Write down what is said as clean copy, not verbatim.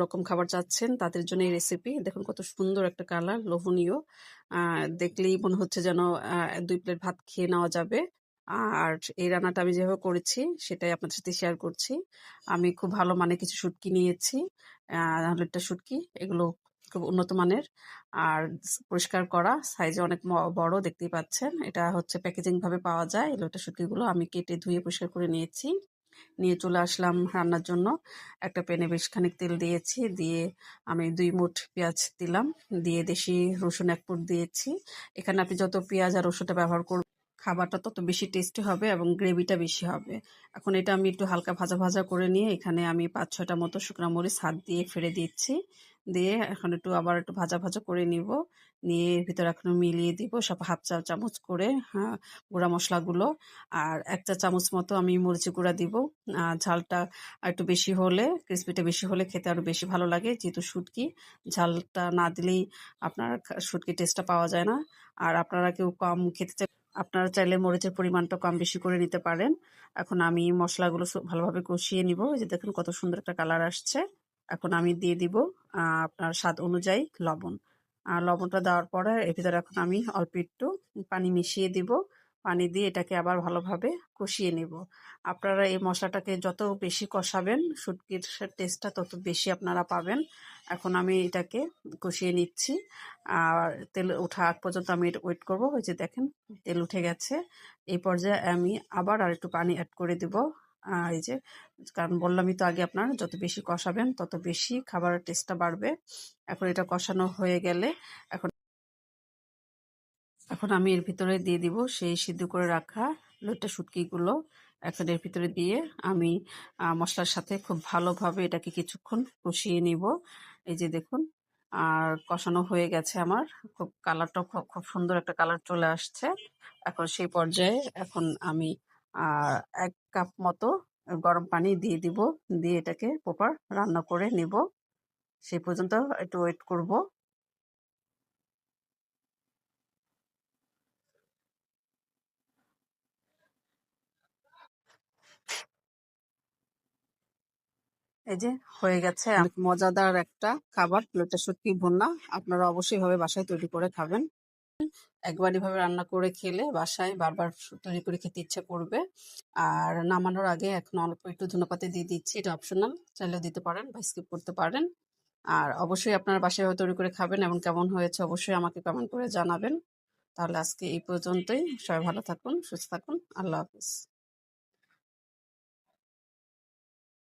অন্যরকম খাবার চাচ্ছেন তাদের জন্য এই রেসিপি। দেখুন কত সুন্দর একটা কালার, লোভনীয়। দেখলেই মনে হচ্ছে যেন ২ প্লেট ভাত খেয়ে নেওয়া যাবে। আর এই রান্নাটা আমি যেভাবে করেছি সেটাই আপনাদের সাথে শেয়ার করছি। আমি খুব ভালো মানের কিছু শুটকি নিয়েছি। ১০০ শুটকি। এগুলো খুব উন্নত মানের। আর পরিষ্কার করা, সাইজে অনেক বড়, দেখতেই পাচ্ছেন। এটা হচ্ছে প্যাকেজিং ভাবে পাওয়া যায়। এই লোটা শুটকিগুলো আমি কেটে ধুয়ে পরিষ্কার করে নিয়েছি। নিয়ে চলে আসলাম রান্নার জন্য। একটা প্যানে বেশ খানিক তেল দিয়েছি। দিয়ে আমি ২ মুঠ পেঁয়াজ দিলাম। দিয়ে দেশি রসুন ১ মুঠ দিয়েছি। এখানে আপনি যত পেঁয়াজ আর রসুনটা ব্যবহার করবেন, খাবারটা তত বেশি টেস্টি হবে এবং গ্রেভিটা বেশি হবে। এখন এটা আমি একটু হালকা ভাজা ভাজা করে নিয়ে এখানে আমি ৫-৬টা মতো শুকনো মরিচ হাত দিয়ে ফেড়ে দিচ্ছি। দিয়ে এখন আবার একটু ভাজা ভাজা করে নিব। নিয়ে এর ভিতরে এখন মিলিয়ে দিব সব হাফ চা চামচ করে, হ্যাঁ, গুঁড়া মশলাগুলো। আর ১ চা চামচ মতো আমি মরিচের গুঁড়া দিব। ঝালটা একটু বেশি হলে, ক্রিসপিটা বেশি হলে খেতে আরো বেশি ভালো লাগে। যেহেতু শুটকি, ঝালটা না দিলেই আপনার শুটকির টেস্টটা পাওয়া যায় না। আর আপনারা কেউ কম খেতে আপনারা চাইলে মরিচের পরিমাণটা কম বেশি করে নিতে পারেন। এখন আমি মশলাগুলো ভালোভাবে কষিয়ে নিব। এই যে দেখুন কত সুন্দর একটা কালার আসছে। এখন আমি দিয়ে দিব আপনার স্বাদ অনুযায়ী লবণ। আর লবণটা দেওয়ার পরে এর ভিতরে এখন আমি অল্প একটু পানি মিশিয়ে দিব। পানি দিয়ে এটাকে আবার ভালোভাবে কষিয়ে নেব। আপনারা এই মশলাটাকে যত বেশি কষাবেন, শুটকির টেস্টটা তত বেশি আপনারা পাবেন। এখন আমি এটাকে কষিয়ে নিচ্ছি। আর তেল ওঠা আগ পর্যন্ত আমি এটা ওয়েট করব। ওই যে দেখেন তেল উঠে গেছে। এই পর্যায়ে আমি আবার আর একটু পানি অ্যাড করে দিব। এই যে, কারণ বললামই তো আগে, আপনার যত বেশি কষাবেন তত বেশি খাবারের টেস্টটা বাড়বে। এখন এটা কষানো হয়ে গেলে এখন এখন আমি এর ভিতরে দিয়ে দিব সেই সিদ্ধ করে রাখা লোটে শুটকিগুলো। এখন এর ভিতরে দিয়ে আমি মশলার সাথে খুব ভালোভাবে এটাকে কিছুক্ষণ কষিয়ে নিব। এই যে দেখুন, আর কষানো হয়ে গেছে আমার। খুব কালারটাও খুব খুব সুন্দর একটা কালার চলে আসছে। এখন সেই পর্যায়ে এখন আমি ১ কাপ মতো গরম পানি দিয়ে দিব। দিয়ে এটাকে প্রপার রান্না করে নিব। সেই পর্যন্ত একটু ওয়েট করব। এই যে হয়ে গেছে অনেক মজাদার একটা খাবার, লোটে শুটকি ভুনা। আপনারা অবশ্যই এভাবে বাসায় তৈরি করে খাবেন। একবার এভাবে রান্না করে খেলে বাসায় বারবার তৈরি করে খেতে ইচ্ছে করবে। আর নামানোর আগে এখন অল্প একটু ধনেপাতা দিয়ে দিচ্ছি। এটা অপশনাল, চাইলেও দিতে পারেন বা স্কিপ করতে পারেন। আর অবশ্যই আপনারা বাসায় এভাবে তৈরি করে খাবেন এবং কেমন হয়েছে অবশ্যই আমাকে কমেন্ট করে জানাবেন। তাহলে আজকে এই পর্যন্তই। সবাই ভালো থাকুন, সুস্থ থাকুন। আল্লাহ হাফিজ।